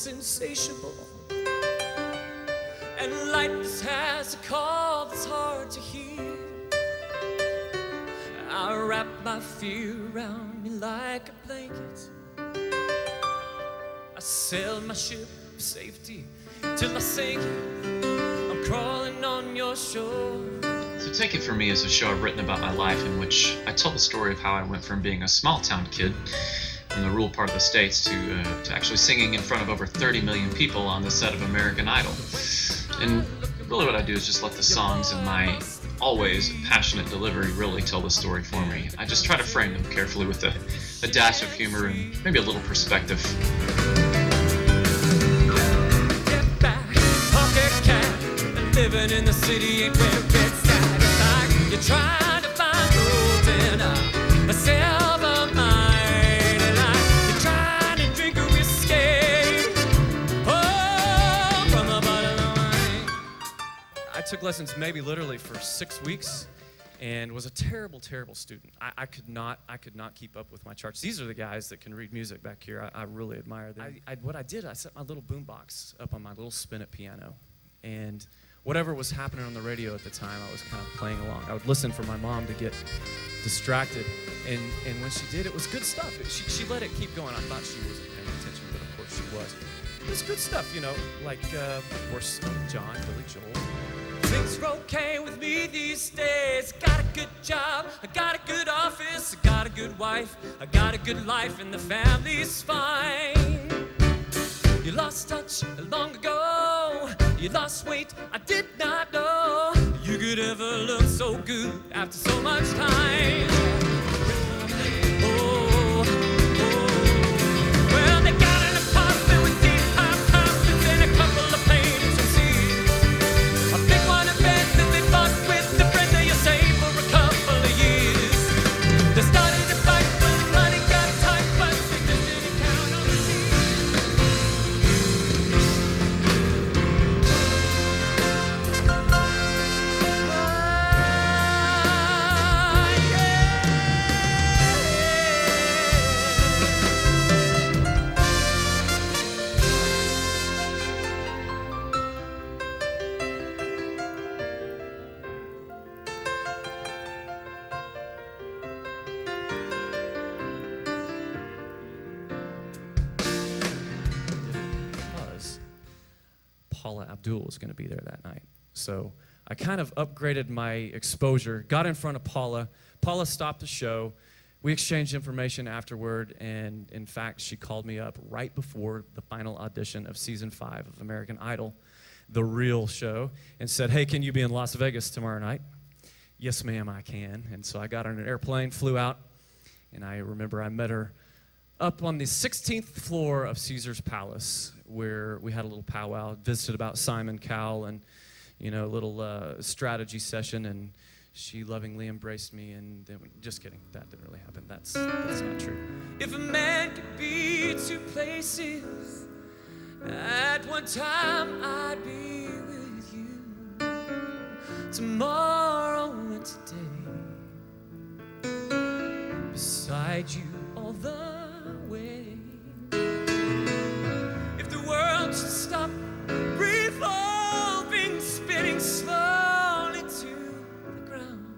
that's insatiable, and lightness has a call that's hard to hear. I wrap my fear around me like a blanket. I sail my ship of safety till I sink. I'm crawling on your shore. So Take It From Me is a show I've written about my life in which I tell the story of how I went from being a small-town kid in the rural part of the States to actually singing in front of over 30 million people on the set of American Idol. And really what I do is just let the songs and my always passionate delivery really tell the story for me. I just try to frame them carefully with a dash of humor and maybe a little perspective. Get back, pocket cat, living in the city ain't where it's satisfied. You're trying to find gold in a silver mine, and you're trying to drink a whiskey, oh, from the bottom of the wine. I took lessons maybe literally for 6 weeks and was a terrible, terrible student. I could not keep up with my charts. These are the guys that can read music back here. I really admire them. What I did, I set my little boombox up on my little spin-it piano, and whatever was happening on the radio at the time, I was kind of playing along. I would listen for my mom to get distracted, and when she did, it was good stuff. She let it keep going. I thought she wasn't paying attention, but of course she was. It was good stuff, you know, like, of course, John, Billy Joel. Things are okay with me these days. Got a good job, I got a good office, I got a good wife, I got a good life, and the family's fine. You lost touch long ago, you lost weight, I did not know you could ever look so good after so much time. Oh, oh. Well, they got an apartment with deep apartments and a couple of planes to see. A big one in bed that they bought with the friend that you saved for a couple of years. They started to fight when money got tight, but they just didn't count on the Paula Abdul was going to be there that night. So I kind of upgraded my exposure, got in front of Paula. Paula stopped the show. We exchanged information afterward, and in fact, she called me up right before the final audition of season 5 of American Idol, the real show, and said, hey, can you be in Las Vegas tomorrow night? Yes, ma'am, I can. And so I got on an airplane, flew out, and I remember I met her up on the 16th floor of Caesar's Palace, where we had a little powwow, visited about Simon Cowell, and, you know, a little strategy session, and she lovingly embraced me, and then, just kidding, that didn't really happen. That's not true. If a man could be 2 places at one time, I'd be with you tomorrow and today, beside you all the way. If the world should stop revolving, spinning slowly to the ground,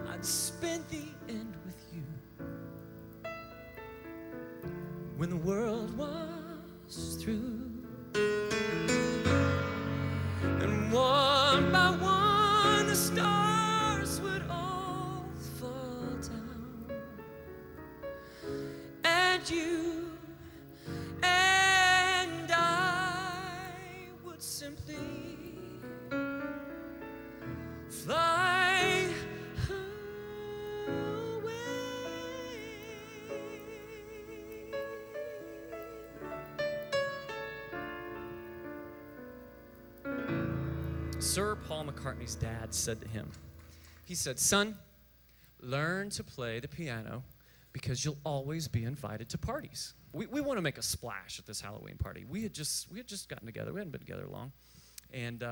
I'd spend the end with you when the world was through. And one by one the stars would all fall down, and you and I would simply fly away. Sir Paul McCartney's dad said to him, he said, son, learn to play the piano because you'll always be invited to parties. We want to make a splash at this Halloween party. We had just gotten together. We hadn't been together long. And,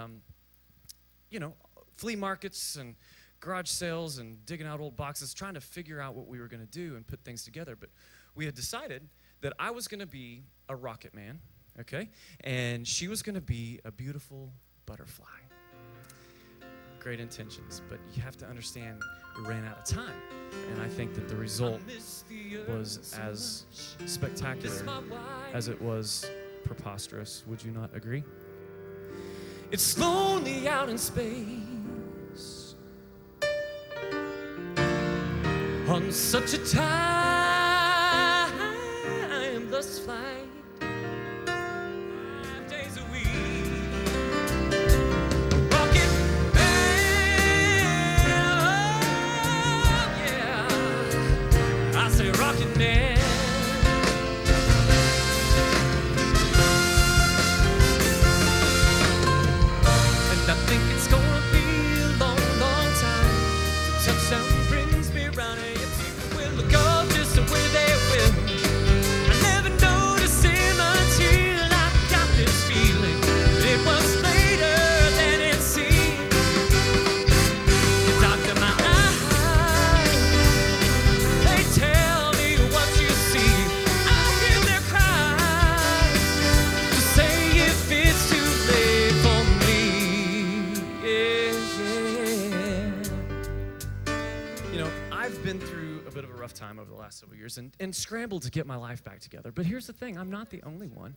you know, flea markets and garage sales and digging out old boxes, trying to figure out what we were going to do and put things together. But we had decided that I was going to be a rocket man, okay? And she was going to be a beautiful butterfly. Great intentions, but you have to understand we ran out of time. And I think that the result was as spectacular as it was preposterous. Would you not agree? It's lonely out in space on such a timeless flight, 5 days a week. Rocket man, oh yeah, I say rocket man. I think it's gonna be a long, long time till touchdown brings me round. And if people will look up just the way they will, I never noticed him until I got this feeling. It was later than it seemed. You doctor my eyes, they tell me what you see. I hear their cries to say if it's too late for me. You know, I've been through a bit of a rough time over the last several years and scrambled to get my life back together. But here's the thing, I'm not the only one.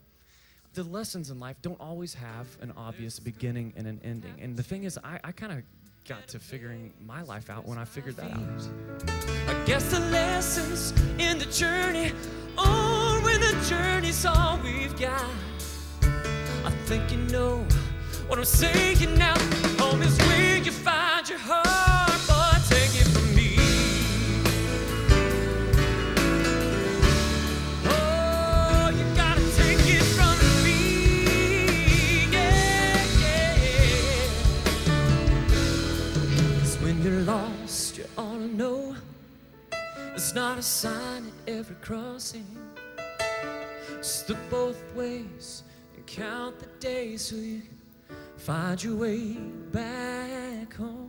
The lessons in life don't always have an obvious beginning and an ending. And the thing is, I kind of got to figuring my life out when I figured that out. I guess the lessons in the journey are when the journey's all we've got. I think you know what I'm saying now. Home is where you find your heart, but take it from me. Oh, you gotta take it from me. Yeah, yeah. 'Cause when you're lost, you ought to know there's not a sign at every crossing. Just look both ways and count the days so you can find your way back home.